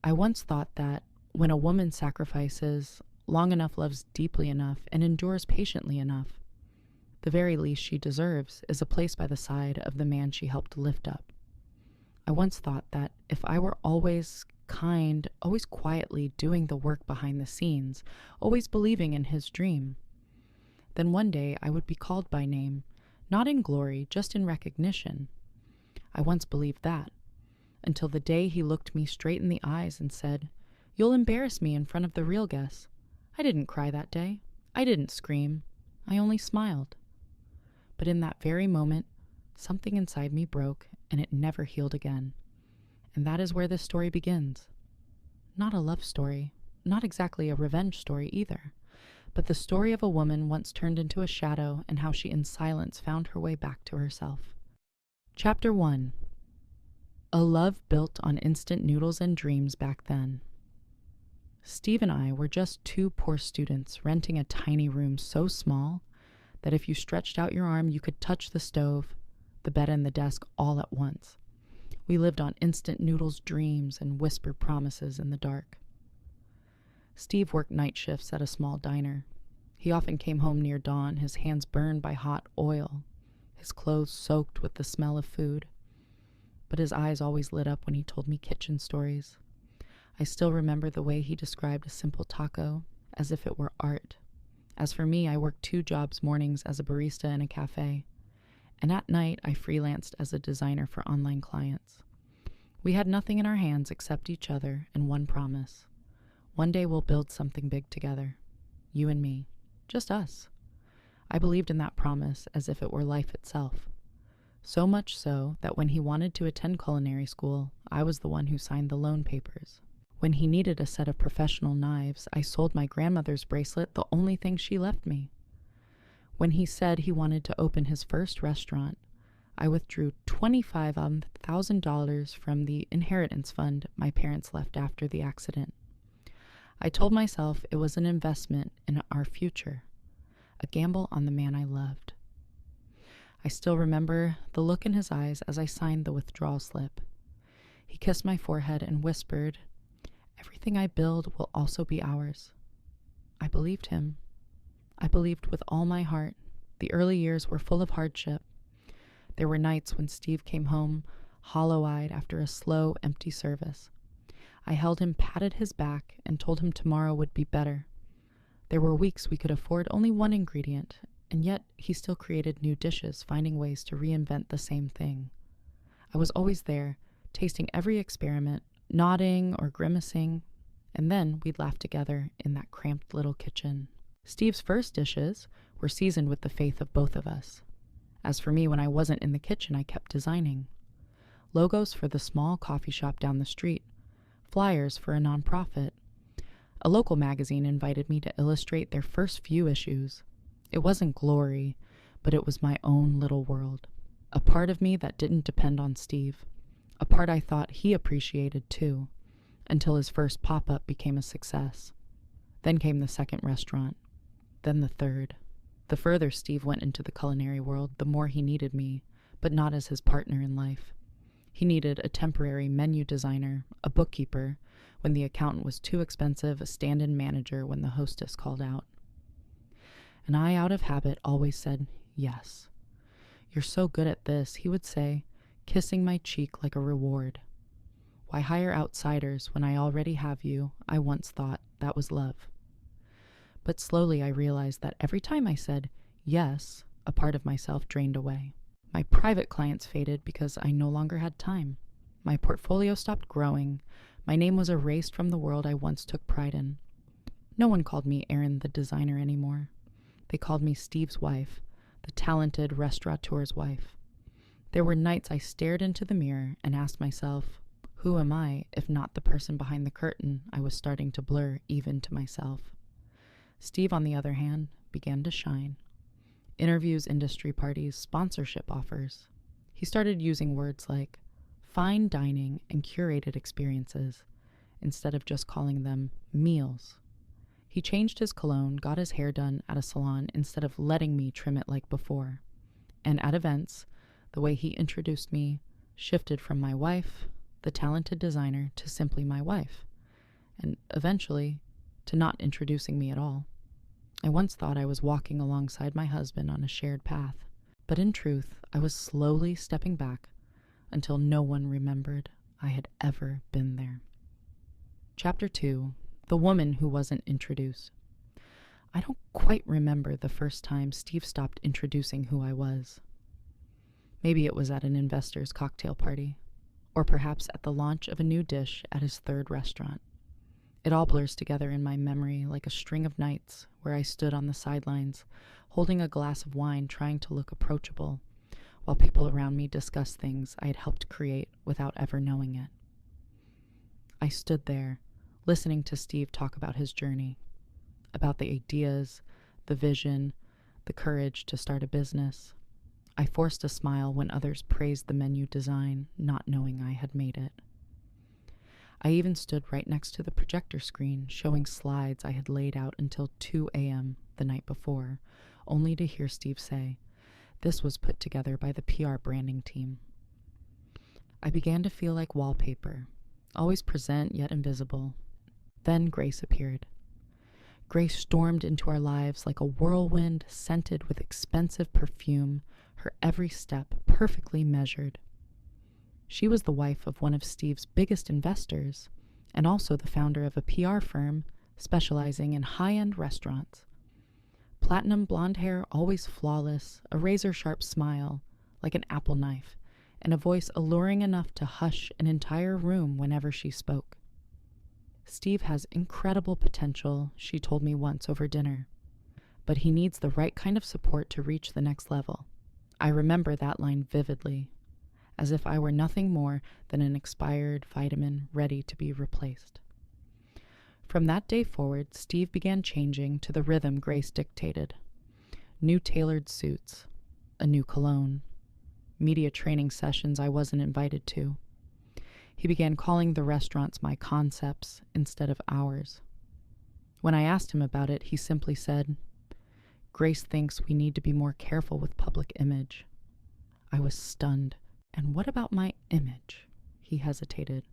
I once thought that when a woman sacrifices long enough, loves deeply enough, and endures patiently enough, the very least she deserves is a place by the side of the man she helped lift up. I once thought that if I were always kind, always quietly doing the work behind the scenes, always believing in his dream, then one day I would be called by name, not in glory, just in recognition. I once believed that, until the day he looked me straight in the eyes and said, "You'll embarrass me in front of the real guests." I didn't cry that day. I didn't scream. I only smiled. But in that very moment, something inside me broke, and it never healed again. And that is where this story begins. Not a love story, not exactly a revenge story either, but the story of a woman once turned into a shadow and how she in silence found her way back to herself. Chapter 1. A love built on instant noodles and dreams back then. Steve and I were just two poor students renting a tiny room so small that if you stretched out your arm, you could touch the stove, the bed, and the desk all at once. We lived on instant noodles dreams and whispered promises in the dark. Steve worked night shifts at a small diner. He often came home near dawn, his hands burned by hot oil, his clothes soaked with the smell of food. But his eyes always lit up when he told me kitchen stories. I still remember the way he described a simple taco as if it were art. As for me, I worked 2 jobs mornings as a barista in a cafe, and at night I freelanced as a designer for online clients. We had nothing in our hands except each other and one promise. One day we'll build something big together. You and me. Just us. I believed in that promise as if it were life itself. So much so that when he wanted to attend culinary school, I was the one who signed the loan papers. When he needed a set of professional knives, I sold my grandmother's bracelet, the only thing she left me. When he said he wanted to open his first restaurant, I withdrew $25,000 from the inheritance fund my parents left after the accident. I told myself it was an investment in our future, a gamble on the man I loved. I still remember the look in his eyes as I signed the withdrawal slip. He kissed my forehead and whispered, "Everything I build will also be ours." I believed him. I believed with all my heart. The early years were full of hardship. There were nights when Steve came home hollow-eyed after a slow, empty service. I held him, patted his back, and told him tomorrow would be better. There were weeks we could afford only one ingredient, and yet he still created new dishes, finding ways to reinvent the same thing. I was always there, tasting every experiment, nodding or grimacing, and then we'd laugh together in that cramped little kitchen. Steve's first dishes were seasoned with the faith of both of us. As for me, when I wasn't in the kitchen, I kept designing. Logos for the small coffee shop down the street, flyers for a nonprofit. A local magazine invited me to illustrate their first few issues. It wasn't glory, but it was my own little world. A part of me that didn't depend on Steve. A part I thought he appreciated too, until his first pop-up became a success. Then came the second restaurant, then the third. The further Steve went into the culinary world, the more he needed me, but not as his partner in life. He needed a temporary menu designer, a bookkeeper, when the accountant was too expensive, a stand-in manager when the hostess called out. And I, out of habit, always said, "Yes." "You're so good at this," he would say, kissing my cheek like a reward. Why hire outsiders when I already have you? I once thought that was love. But slowly I realized that every time I said yes, a part of myself drained away. My private clients faded because I no longer had time. My portfolio stopped growing. My name was erased from the world I once took pride in. No one called me Erin the designer anymore. They called me Steve's wife, the talented restaurateur's wife. There were nights I stared into the mirror and asked myself, who am I if not the person behind the curtain I was starting to blur even to myself? Steve, on the other hand, began to shine. Interviews, industry parties, sponsorship offers. He started using words like fine dining and curated experiences instead of just calling them meals. He changed his cologne, got his hair done at a salon instead of letting me trim it like before. And at events, the way he introduced me shifted from my wife, the talented designer, to simply my wife, and eventually to not introducing me at all. I once thought I was walking alongside my husband on a shared path, but in truth, I was slowly stepping back until no one remembered I had ever been there. Chapter 2: The Woman Who Wasn't Introduced. I don't quite remember the first time Steve stopped introducing who I was. Maybe it was at an investor's cocktail party, or perhaps at the launch of a new dish at his third restaurant. It all blurs together in my memory like a string of nights where I stood on the sidelines, holding a glass of wine trying to look approachable, while people around me discussed things I had helped create without ever knowing it. I stood there, listening to Steve talk about his journey, about the ideas, the vision, the courage to start a business. I forced a smile when others praised the menu design, not knowing I had made it. I even stood right next to the projector screen, showing slides I had laid out until 2 a.m. the night before, only to hear Steve say, "This was put together by the PR branding team." I began to feel like wallpaper, always present yet invisible. Then Grace appeared. Grace stormed into our lives like a whirlwind, scented with expensive perfume, her every step perfectly measured. She was the wife of one of Steve's biggest investors, and also the founder of a PR firm specializing in high-end restaurants. Platinum blonde hair, always flawless, a razor-sharp smile, like an apple knife, and a voice alluring enough to hush an entire room whenever she spoke. "Steve has incredible potential," she told me once over dinner, "but he needs the right kind of support to reach the next level." I remember that line vividly, as if I were nothing more than an expired vitamin ready to be replaced. From that day forward, Steve began changing to the rhythm Grace dictated. New tailored suits, a new cologne, media training sessions I wasn't invited to. He began calling the restaurants my concepts instead of ours. When I asked him about it, he simply said, "Grace thinks we need to be more careful with public image." I was stunned. "And what about my image?" He hesitated.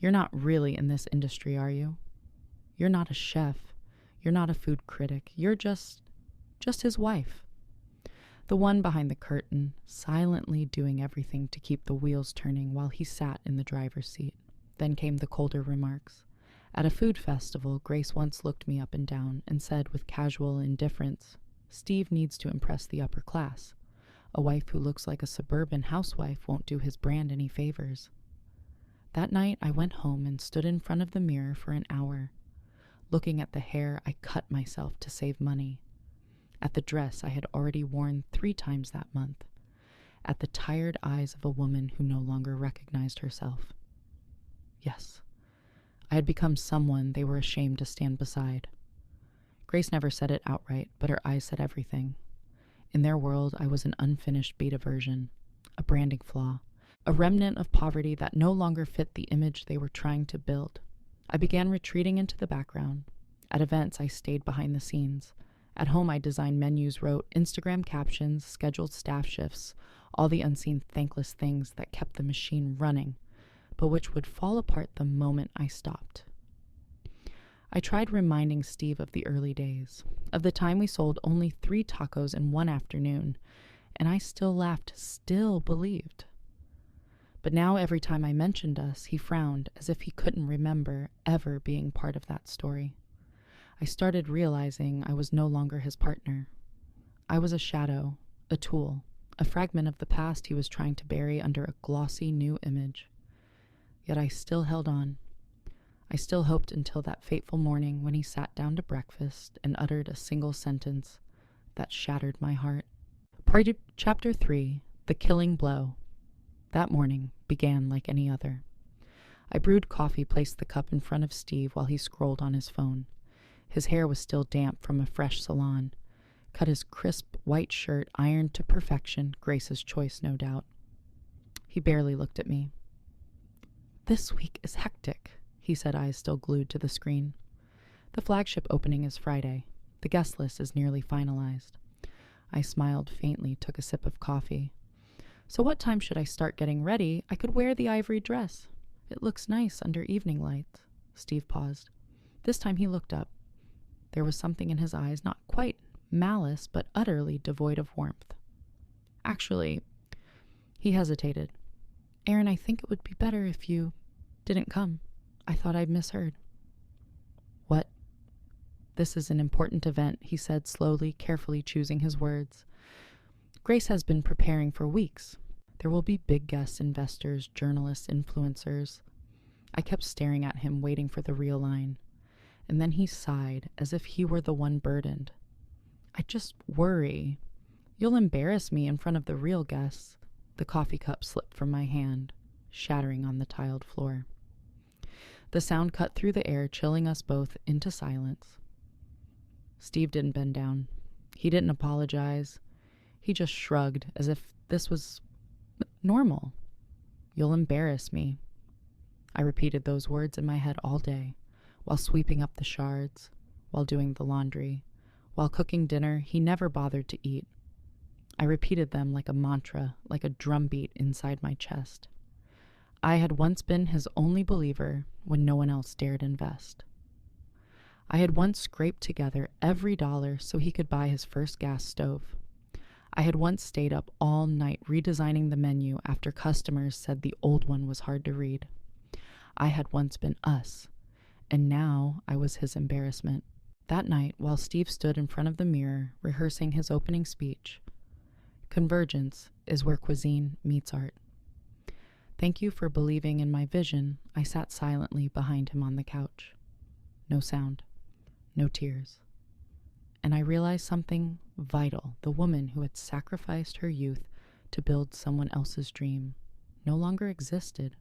"You're not really in this industry, are you? You're not a chef. You're not a food critic. You're just his wife. The one behind the curtain, silently doing everything to keep the wheels turning while he sat in the driver's seat." Then came the colder remarks. At a food festival, Grace once looked me up and down and said with casual indifference, "Steve needs to impress the upper class. A wife who looks like a suburban housewife won't do his brand any favors." That night, I went home and stood in front of the mirror for an hour, looking at the hair I cut myself to save money, at the dress I had already worn 3 times that month, at the tired eyes of a woman who no longer recognized herself. Yes, I had become someone they were ashamed to stand beside. Grace never said it outright, but her eyes said everything. In their world, I was an unfinished beta version, a branding flaw, a remnant of poverty that no longer fit the image they were trying to build. I began retreating into the background. At events, I stayed behind the scenes. At home, I designed menus, wrote Instagram captions, scheduled staff shifts, all the unseen thankless things that kept the machine running, but which would fall apart the moment I stopped. I tried reminding Steve of the early days, of the time we sold only 3 tacos in one afternoon, and I still laughed, still believed. But now every time I mentioned us, he frowned as if he couldn't remember ever being part of that story. I started realizing I was no longer his partner. I was a shadow, a tool, a fragment of the past he was trying to bury under a glossy new image. Yet I still held on. I still hoped until that fateful morning when he sat down to breakfast and uttered a single sentence that shattered my heart. Chapter 3: The Killing Blow. That morning began like any other. I brewed coffee, placed the cup in front of Steve while he scrolled on his phone. His hair was still damp from a fresh salon. Cut his crisp white shirt, ironed to perfection, Grace's choice, no doubt. He barely looked at me. "This week is hectic," he said, eyes still glued to the screen. "The flagship opening is Friday. The guest list is nearly finalized." I smiled faintly, took a sip of coffee. "So what time should I start getting ready? I could wear the ivory dress. It looks nice under evening lights. Steve paused. This time he looked up. There was something in his eyes, not quite malice, but utterly devoid of warmth. Actually, he hesitated. Aaron, I think it would be better if you didn't come. I thought I'd misheard. What? This is an important event, he said slowly, carefully choosing his words. Grace has been preparing for weeks. There will be big guests, investors, journalists, influencers. I kept staring at him, waiting for the real line. And then he sighed, as if he were the one burdened. I just worry. You'll embarrass me in front of the real guests. The coffee cup slipped from my hand, shattering on the tiled floor. The sound cut through the air, chilling us both into silence. Steve didn't bend down. He didn't apologize. He just shrugged, as if this was normal. You'll embarrass me. I repeated those words in my head all day, while sweeping up the shards, while doing the laundry, while cooking dinner he never bothered to eat. I repeated them like a mantra, like a drumbeat inside my chest. I had once been his only believer when no one else dared invest. I had once scraped together every dollar so he could buy his first gas stove. I had once stayed up all night redesigning the menu after customers said the old one was hard to read. I had once been us, and now I was his embarrassment. That night, while Steve stood in front of the mirror rehearsing his opening speech, convergence is where cuisine meets art. Thank you for believing in my vision. I sat silently behind him on the couch. No sound, no tears. And I realized something vital. The woman who had sacrificed her youth to build someone else's dream no longer existed.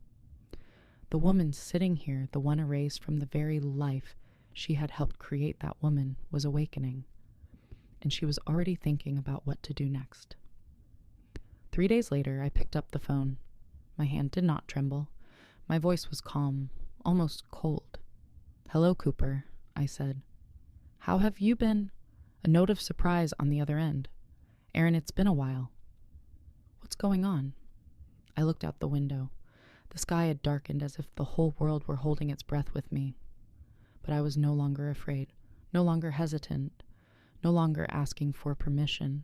The woman sitting here, the one erased from the very life she had helped create, that woman was awakening. And she was already thinking about what to do next. 3 days later, I picked up the phone. My hand did not tremble. My voice was calm, almost cold. Hello, Cooper, I said. How have you been? A note of surprise on the other end. Aaron, it's been a while. What's going on? I looked out the window. The sky had darkened as if the whole world were holding its breath with me. But I was no longer afraid, no longer hesitant, no longer asking for permission.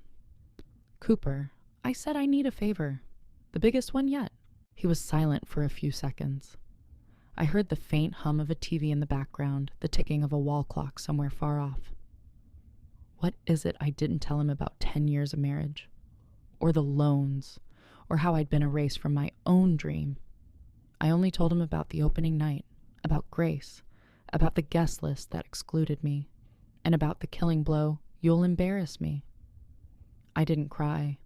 Cooper, I said I need a favor. The biggest one yet. He was silent for a few seconds. I heard the faint hum of a TV in the background, the ticking of a wall clock somewhere far off. What is it I didn't tell him about 10 years of marriage? Or the loans? Or how I'd been erased from my own dream? I only told him about the opening night, about Grace, about the guest list that excluded me, and about the killing blow, you'll embarrass me. I didn't cry.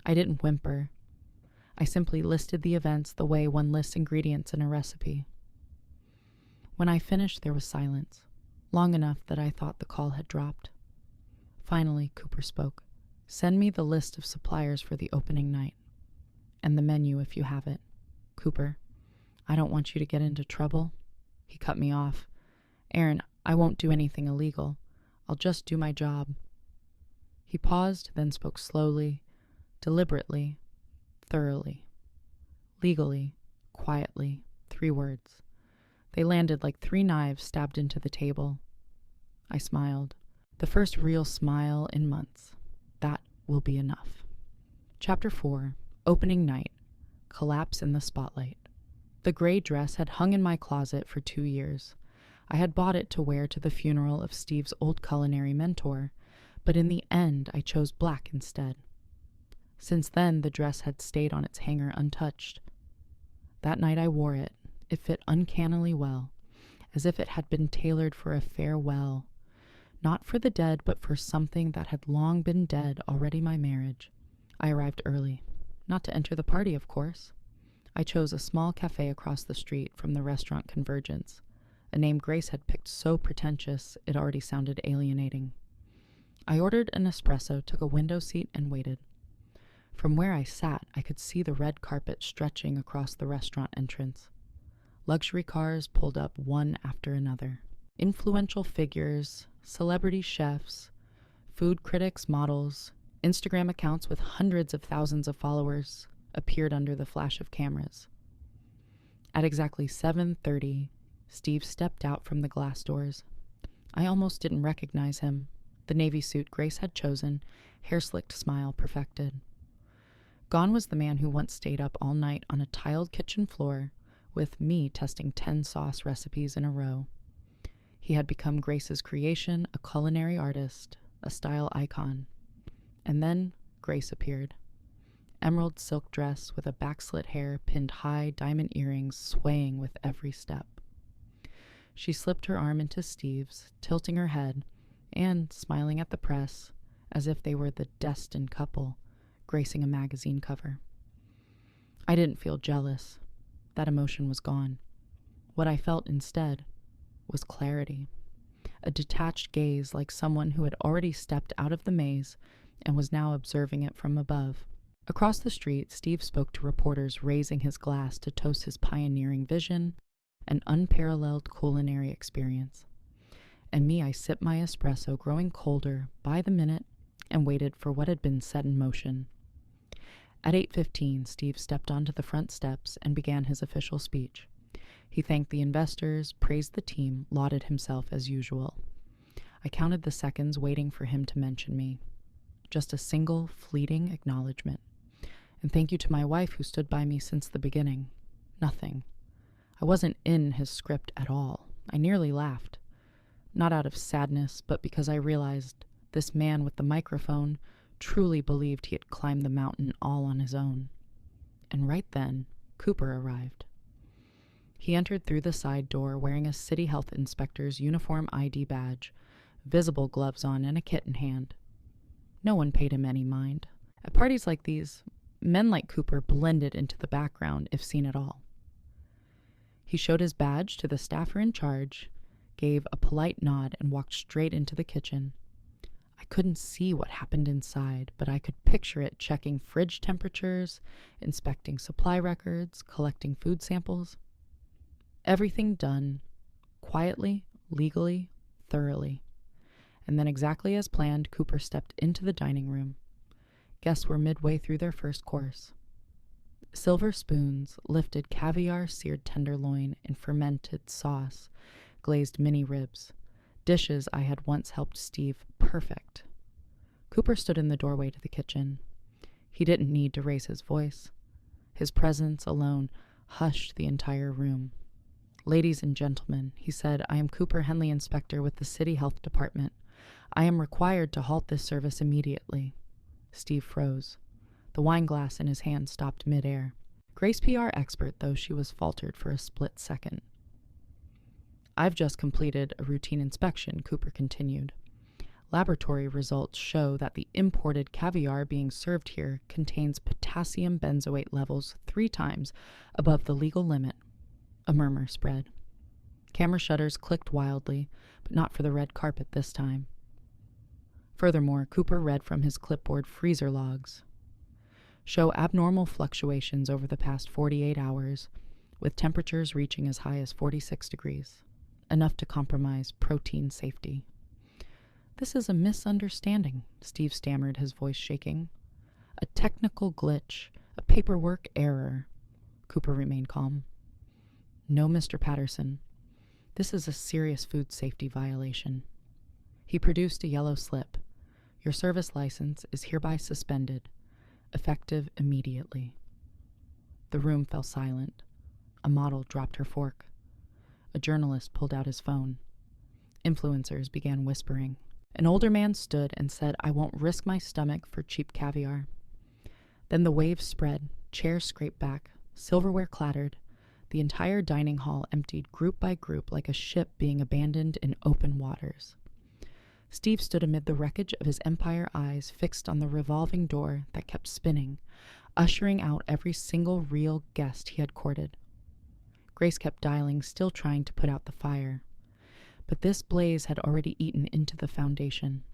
I didn't whimper. I simply listed the events the way one lists ingredients in a recipe. When I finished, there was silence, long enough that I thought the call had dropped. Finally, Cooper spoke. Send me the list of suppliers for the opening night, and the menu if you have it. Cooper, I don't want you to get into trouble. He cut me off. Aaron, I won't do anything illegal. I'll just do my job. He paused, then spoke slowly, deliberately, thoroughly, legally, quietly, 3 words. They landed like 3 knives stabbed into the table. I smiled. The first real smile in months. That will be enough. Chapter 4, Opening Night, Collapse in the Spotlight. The gray dress had hung in my closet for 2 years. I had bought it to wear to the funeral of Steve's old culinary mentor, but in the end I chose black instead. Since then, the dress had stayed on its hanger untouched. That night I wore it. It fit uncannily well, as if it had been tailored for a farewell. Not for the dead, but for something that had long been dead already, my marriage. I arrived early. Not to enter the party, of course. I chose a small cafe across the street from the restaurant Convergence, a name Grace had picked so pretentious it already sounded alienating. I ordered an espresso, took a window seat, and waited. From where I sat, I could see the red carpet stretching across the restaurant entrance. Luxury cars pulled up one after another. Influential figures, celebrity chefs, food critics, models, Instagram accounts with hundreds of thousands of followers appeared under the flash of cameras. At exactly 7:30, Steve stepped out from the glass doors. I almost didn't recognize him. The navy suit Grace had chosen, hair-slicked smile perfected. Gone was the man who once stayed up all night on a tiled kitchen floor with me testing 10 sauce recipes in a row. He had become Grace's creation, a culinary artist, a style icon. And then Grace appeared. Emerald silk dress with a backslit hair pinned high, diamond earrings swaying with every step. She slipped her arm into Steve's, tilting her head, and smiling at the press as if they were the destined couple gracing a magazine cover. I didn't feel jealous. That emotion was gone. What I felt instead was clarity, a detached gaze like someone who had already stepped out of the maze and was now observing it from above. Across the street, Steve spoke to reporters, raising his glass to toast his pioneering vision and unparalleled culinary experience. And me, I sipped my espresso, growing colder by the minute, and waited for what had been set in motion. At 8:15, Steve stepped onto the front steps and began his official speech. He thanked the investors, praised the team, lauded himself as usual. I counted the seconds waiting for him to mention me. Just a single, fleeting acknowledgement. And thank you to my wife who stood by me since the beginning. Nothing. I wasn't in his script at all. I nearly laughed. Not out of sadness, but because I realized this man with the microphone truly believed he had climbed the mountain all on his own. And right then, Cooper arrived. He entered through the side door wearing a city health inspector's uniform ID badge, visible gloves on, and a kit in hand. No one paid him any mind. At parties like these, men like Cooper blended into the background if seen at all. He showed his badge to the staffer in charge, gave a polite nod, and walked straight into the kitchen. I couldn't see what happened inside, but I could picture it checking fridge temperatures, inspecting supply records, collecting food samples. Everything done quietly, legally, thoroughly. And then exactly as planned, Cooper stepped into the dining room. Guests were midway through their first course. Silver spoons lifted caviar seared tenderloin in fermented sauce, glazed mini ribs, dishes I had once helped Steve perfect. Cooper stood in the doorway to the kitchen. He didn't need to raise his voice. His presence alone hushed the entire room. "Ladies and gentlemen," he said, "I am Cooper Henley, Inspector with the City Health Department. I am required to halt this service immediately." Steve froze. The wine glass in his hand stopped midair. Grace PR expert, though she was faltered for a split second. "I've just completed a routine inspection," Cooper continued. "Laboratory results show that the imported caviar being served here contains potassium benzoate levels 3 times above the legal limit." A murmur spread. Camera shutters clicked wildly, but not for the red carpet this time. Furthermore, Cooper read from his clipboard freezer logs. Show abnormal fluctuations over the past 48 hours, with temperatures reaching as high as 46 degrees, enough to compromise protein safety. "This is a misunderstanding," Steve stammered, his voice shaking. "A technical glitch, a paperwork error." Cooper remained calm. "No, Mr. Patterson. This is a serious food safety violation." He produced a yellow slip. "Your service license is hereby suspended, effective immediately." The room fell silent. A model dropped her fork. A journalist pulled out his phone. Influencers began whispering. An older man stood and said, "I won't risk my stomach for cheap caviar." Then the waves spread, chairs scraped back, silverware clattered. The entire dining hall emptied group by group like a ship being abandoned in open waters. Steve stood amid the wreckage of his empire, eyes fixed on the revolving door that kept spinning, ushering out every single real guest he had courted. Grace kept dialing, still trying to put out the fire. But this blaze had already eaten into the foundation.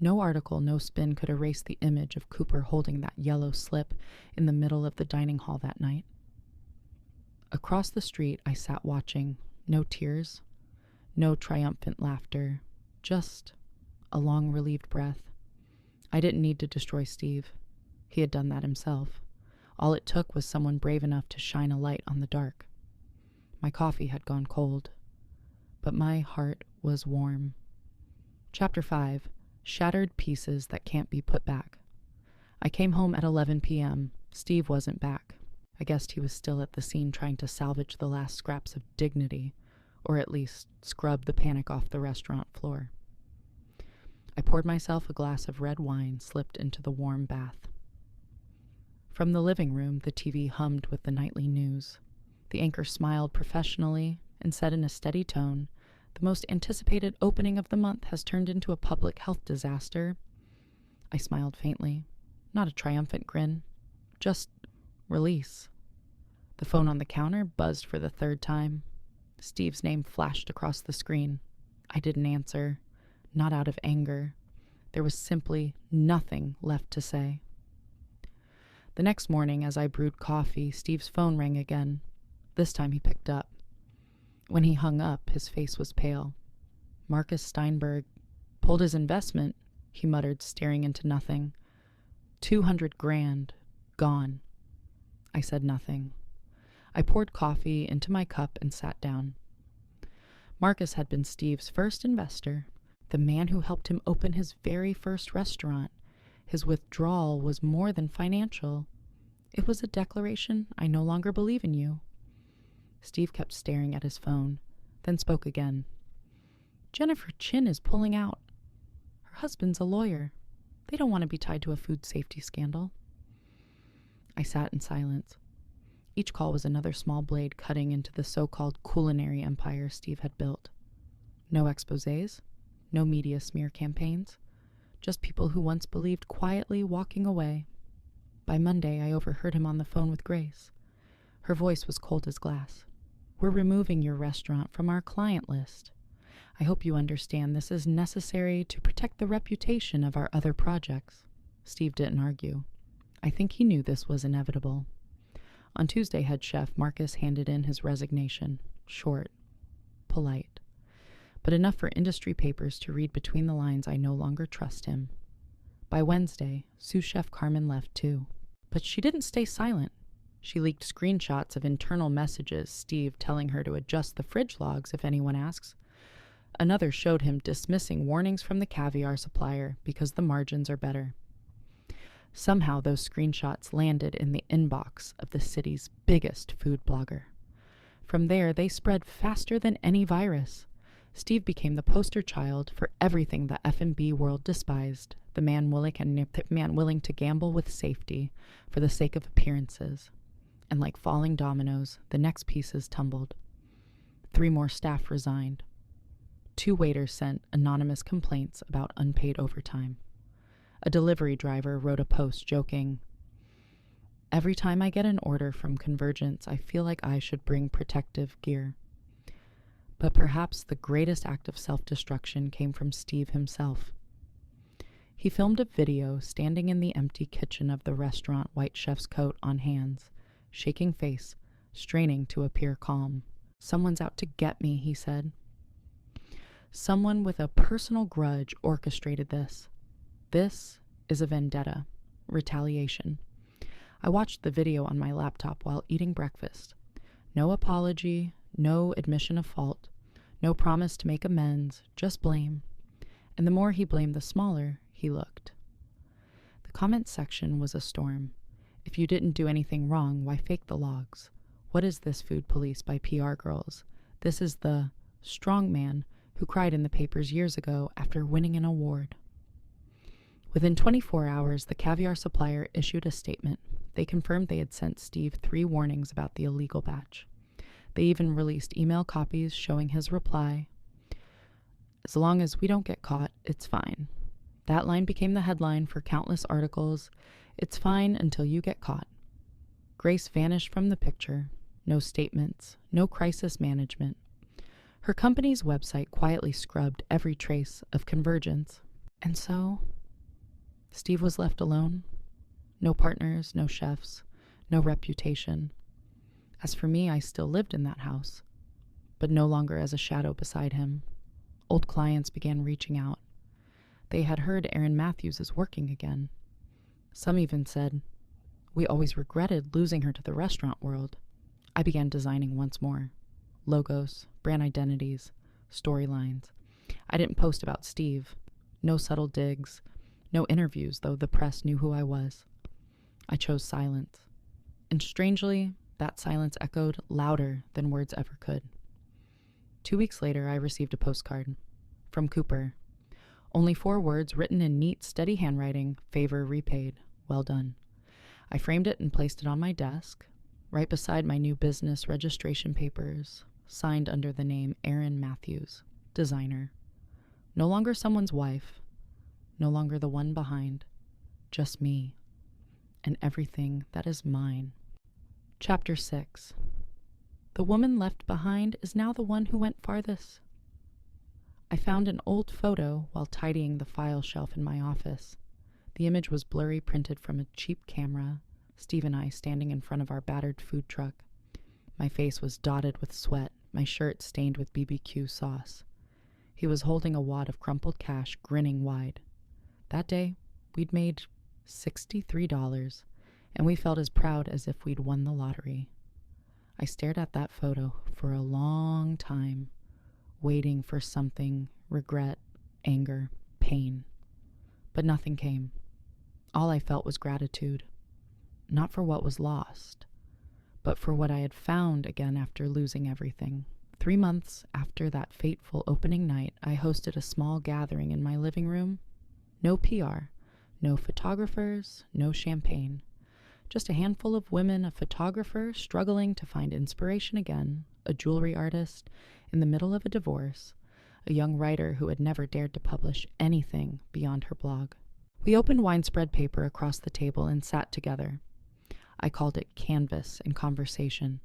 No article, no spin could erase the image of Cooper holding that yellow slip in the middle of the dining hall that night. Across the street, I sat watching. No tears, no triumphant laughter, just a long, relieved breath. I didn't need to destroy Steve. He had done that himself. All it took was someone brave enough to shine a light on the dark. My coffee had gone cold, but my heart was warm. Chapter 5. Shattered Pieces That Can't Be Put Back. I came home at 11 p.m. Steve wasn't back. I guessed he was still at the scene trying to salvage the last scraps of dignity, or at least scrub the panic off the restaurant floor. I poured myself a glass of red wine, slipped into the warm bath. From the living room, the TV hummed with the nightly news. The anchor smiled professionally and said in a steady tone, "The most anticipated opening of the month has turned into a public health disaster." I smiled faintly, not a triumphant grin, just release. The phone on the counter buzzed for the third time. Steve's name flashed across the screen. I didn't answer, not out of anger. There was simply nothing left to say. The next morning, as I brewed coffee, Steve's phone rang again. This time he picked up. When he hung up, his face was pale. Marcus Steinberg pulled his investment, he muttered, staring into nothing. 200 grand, gone. I said nothing. I poured coffee into my cup and sat down. Marcus had been Steve's first investor, the man who helped him open his very first restaurant. His withdrawal was more than financial. It was a declaration, "I no longer believe in you." Steve kept staring at his phone, then spoke again. "Jennifer Chin is pulling out. Her husband's a lawyer. They don't want to be tied to a food safety scandal." I sat in silence. Each call was another small blade cutting into the so-called culinary empire Steve had built. No exposés, no media smear campaigns, just people who once believed quietly walking away. By Monday, I overheard him on the phone with Grace. Her voice was cold as glass. "We're removing your restaurant from our client list. I hope you understand this is necessary to protect the reputation of our other projects." Steve didn't argue. I think he knew this was inevitable. On Tuesday, head chef Marcus handed in his resignation. Short, polite, but enough for industry papers to read between the lines. I no longer trust him. By Wednesday, sous chef Carmen left too. But she didn't stay silent. She leaked screenshots of internal messages, Steve telling her to adjust the fridge logs if anyone asks. Another showed him dismissing warnings from the caviar supplier because the margins are better. Somehow those screenshots landed in the inbox of the city's biggest food blogger. From there, they spread faster than any virus. Steve became the poster child for everything the F&B world despised, the man willing to gamble with safety for the sake of appearances. And like falling dominoes, the next pieces tumbled. 3 more staff resigned. 2 waiters sent anonymous complaints about unpaid overtime. A delivery driver wrote a post joking, "Every time I get an order from Convergence, I feel like I should bring protective gear." But perhaps the greatest act of self-destruction came from Steve himself. He filmed a video standing in the empty kitchen of the restaurant, white chef's coat on hands, shaking face, straining to appear calm. "Someone's out to get me," he said. Someone with a personal grudge orchestrated this. This is a vendetta, retaliation. I watched the video on my laptop while eating breakfast. No apology, no admission of fault, no promise to make amends, just blame. And the more he blamed, the smaller he looked. The comment section was a storm. If you didn't do anything wrong, why fake the logs? What is this food police by PR girls? This is the strong man who cried in the papers years ago after winning an award. Within 24 hours, the caviar supplier issued a statement. They confirmed they had sent Steve 3 warnings about the illegal batch. They even released email copies showing his reply. "As long as we don't get caught, it's fine." That line became the headline for countless articles. "It's fine until you get caught." Grace vanished from the picture. No statements, no crisis management. Her company's website quietly scrubbed every trace of Convergence. And so Steve was left alone. No partners, no chefs, no reputation. As for me, I still lived in that house, but no longer as a shadow beside him. Old clients began reaching out. They had heard Erin Matthews is working again. Some even said, "We always regretted losing her to the restaurant world." I began designing once more. logos, brand identities, storylines. I didn't post about Steve. No subtle digs. No interviews, though the press knew who I was. I chose silence. And strangely, that silence echoed louder than words ever could. 2 weeks later, I received a postcard from Cooper. Only 4 words written in neat, steady handwriting, favor repaid, well done. I framed it and placed it on my desk, right beside my new business registration papers, signed under the name Erin Matthews, designer. No longer someone's wife, no longer the one behind, just me, and everything that is mine. Chapter 6. The woman left behind is now the one who went farthest. I found an old photo while tidying the file shelf in my office. The image was blurry, printed from a cheap camera, Steve and I standing in front of our battered food truck. My face was dotted with sweat, my shirt stained with BBQ sauce. He was holding a wad of crumpled cash, grinning wide. That day, we'd made $63, and we felt as proud as if we'd won the lottery. I stared at that photo for a long time, waiting for something, regret, anger, pain. But nothing came. All I felt was gratitude, not for what was lost, but for what I had found again after losing everything. 3 months after that fateful opening night, I hosted a small gathering in my living room. No PR, no photographers, no champagne. Just a handful of women, a photographer struggling to find inspiration again, a jewelry artist in the middle of a divorce, a young writer who had never dared to publish anything beyond her blog. We opened wine-spread paper across the table and sat together. I called it canvas and conversation.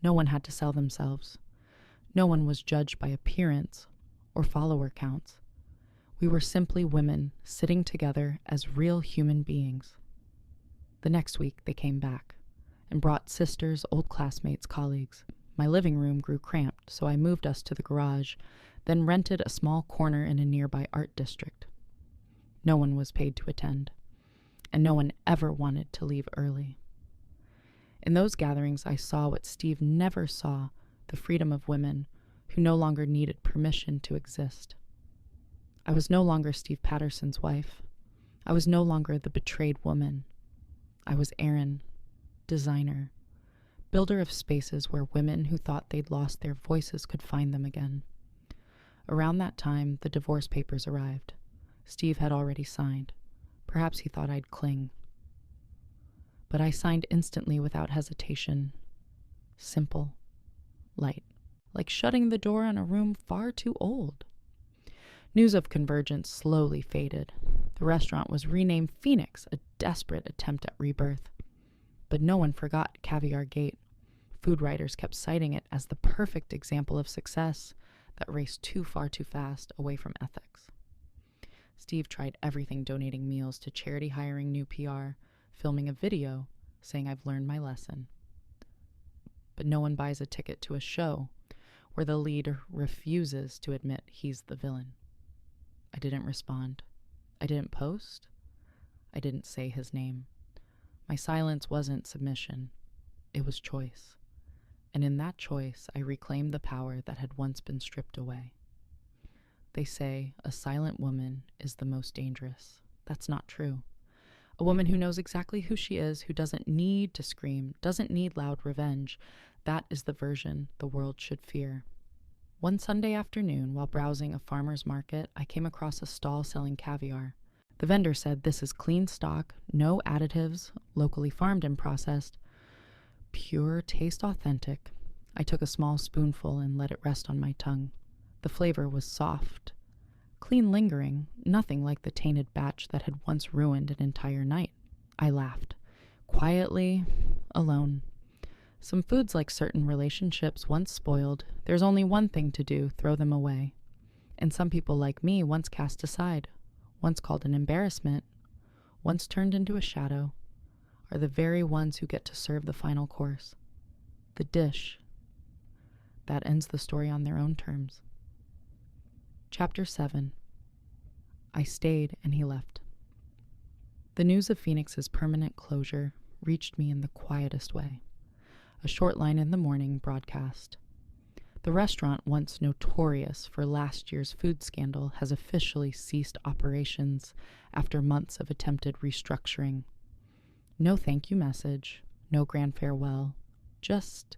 No one had to sell themselves. No one was judged by appearance or follower counts. We were simply women sitting together as real human beings. The next week, they came back and brought sisters, old classmates, colleagues. My living room grew cramped, so I moved us to the garage, then rented a small corner in a nearby art district. No one was paid to attend, and no one ever wanted to leave early. In those gatherings, I saw what Steve never saw, the freedom of women who no longer needed permission to exist. I was no longer Steve Patterson's wife. I was no longer the betrayed woman. I was Erin, designer, builder of spaces where women who thought they'd lost their voices could find them again. Around that time, the divorce papers arrived. Steve had already signed. Perhaps he thought I'd cling. But I signed instantly without hesitation. Simple. Light. Like shutting the door on a room far too old. News of convergence slowly faded. The restaurant was renamed Phoenix, a desperate attempt at rebirth. But no one forgot Caviar Gate. Food writers kept citing it as the perfect example of success that raced too far too fast away from ethics. Steve tried everything, donating meals to charity, hiring new PR, filming a video saying I've learned my lesson. But no one buys a ticket to a show where the lead refuses to admit he's the villain. I didn't respond. I didn't post. I didn't say his name. My silence wasn't submission. It was choice. And in that choice, I reclaimed the power that had once been stripped away. They say a silent woman is the most dangerous. That's not true. A woman who knows exactly who she is, who doesn't need to scream, doesn't need loud revenge, that is the version the world should fear. One Sunday afternoon, while browsing a farmer's market, I came across a stall selling caviar. The vendor said this is clean stock, no additives, locally farmed and processed, pure taste authentic. I took a small spoonful and let it rest on my tongue. The flavor was soft, clean lingering, nothing like the tainted batch that had once ruined an entire night. I laughed, quietly, alone. Some foods, like certain relationships, once spoiled, there's only one thing to do, throw them away. And some people like me, once cast aside, once called an embarrassment, once turned into a shadow, are the very ones who get to serve the final course. The dish that ends the story on their own terms. Chapter 7. I stayed and he left. The news of Phoenix's permanent closure reached me in the quietest way. A short line in the morning broadcast. The restaurant, once notorious for last year's food scandal, has officially ceased operations after months of attempted restructuring. No thank you message, no grand farewell, just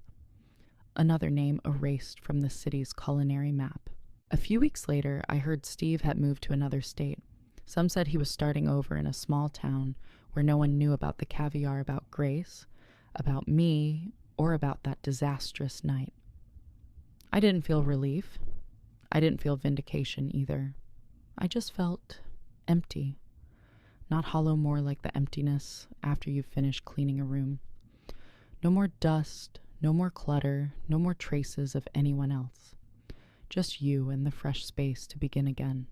another name erased from the city's culinary map. A few weeks later, I heard Steve had moved to another state. Some said he was starting over in a small town where no one knew about the caviar about Grace, about me, or about that disastrous night. I didn't feel relief. I didn't feel vindication either. I just felt empty. Not hollow, more like the emptiness after you've finished cleaning a room. No more dust, no more clutter, no more traces of anyone else. Just you and the fresh space to begin again.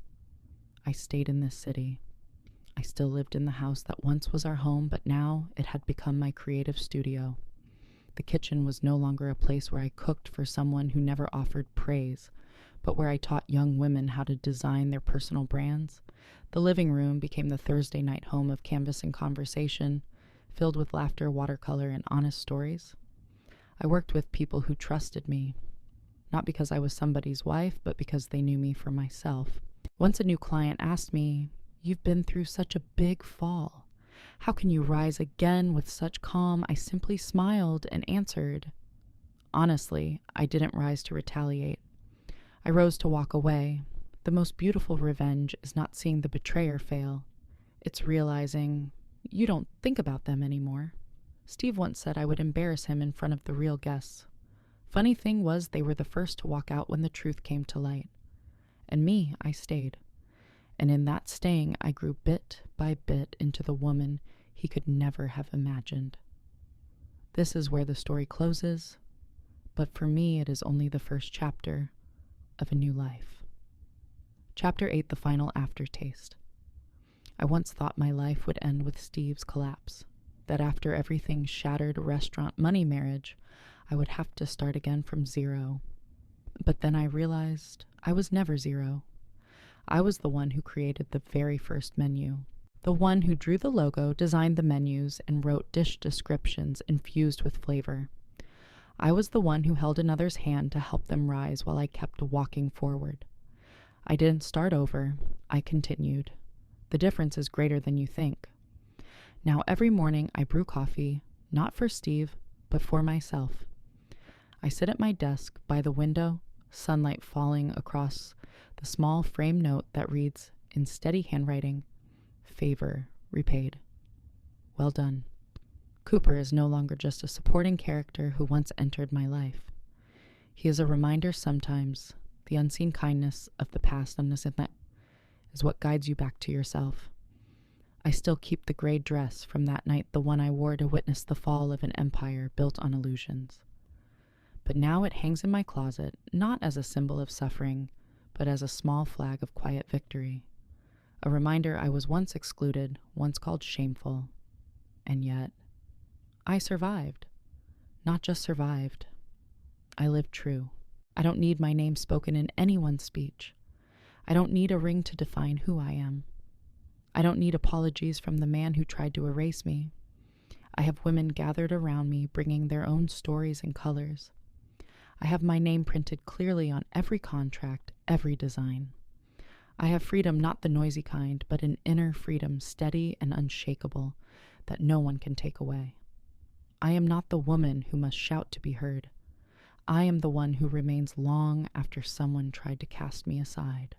I stayed in this city. I still lived in the house that once was our home, but now it had become my creative studio. The kitchen was no longer a place where I cooked for someone who never offered praise, but where I taught young women how to design their personal brands. The living room became the Thursday night home of canvas and conversation, filled with laughter, watercolor, and honest stories. I worked with people who trusted me, not because I was somebody's wife, but because they knew me for myself. Once a new client asked me, "You've been through such a big fall. How can you rise again with such calm?" I simply smiled and answered, "Honestly, I didn't rise to retaliate. I rose to walk away. The most beautiful revenge is not seeing the betrayer fail. It's realizing you don't think about them anymore." Steve once said I would embarrass him in front of the real guests. Funny thing was, they were the first to walk out when the truth came to light. And me, I stayed. And in that staying, I grew bit by bit into the woman he could never have imagined. This is where the story closes, but for me it is only the first chapter of a new life. Chapter 8, the final aftertaste. I once thought my life would end with Steve's collapse, that after everything shattered restaurant money marriage, I would have to start again from zero. But then I realized I was never zero. I was the one who created the very first menu, the one who drew the logo, designed the menus, and wrote dish descriptions infused with flavor. I was the one who held another's hand to help them rise while I kept walking forward. I didn't start over, I continued. The difference is greater than you think. Now every morning I brew coffee, not for Steve, but for myself. I sit at my desk by the window, sunlight falling across the small frame note that reads, in steady handwriting, "Favor repaid. Well done." Cooper is no longer just a supporting character who once entered my life. He is a reminder sometimes the unseen kindness of the past is what guides you back to yourself. I still keep the gray dress from that night, the one I wore to witness the fall of an empire built on illusions. But now it hangs in my closet, not as a symbol of suffering, but as a small flag of quiet victory. A reminder I was once excluded, once called shameful, and yet I survived. Not just survived. I lived true. I don't need my name spoken in anyone's speech. I don't need a ring to define who I am. I don't need apologies from the man who tried to erase me. I have women gathered around me, bringing their own stories and colors. I have my name printed clearly on every contract, every design. I have freedom, not the noisy kind, but an inner freedom, steady and unshakable, that no one can take away. I am not the woman who must shout to be heard. I am the one who remains long after someone tried to cast me aside.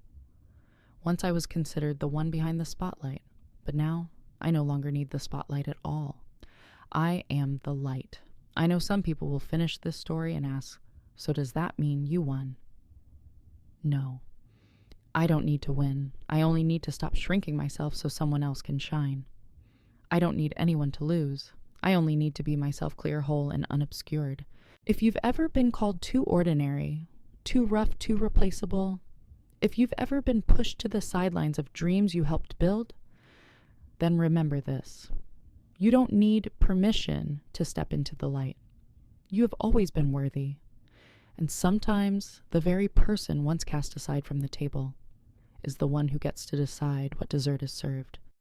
Once I was considered the one behind the spotlight, but now I no longer need the spotlight at all. I am the light. I know some people will finish this story and ask, so does that mean you won? No. I don't need to win. I only need to stop shrinking myself so someone else can shine. I don't need anyone to lose. I only need to be myself, clear, whole, and unobscured. If you've ever been called too ordinary, too rough, too replaceable, if you've ever been pushed to the sidelines of dreams you helped build, then remember this. You don't need permission to step into the light. You have always been worthy. And sometimes the very person once cast aside from the table is the one who gets to decide what dessert is served.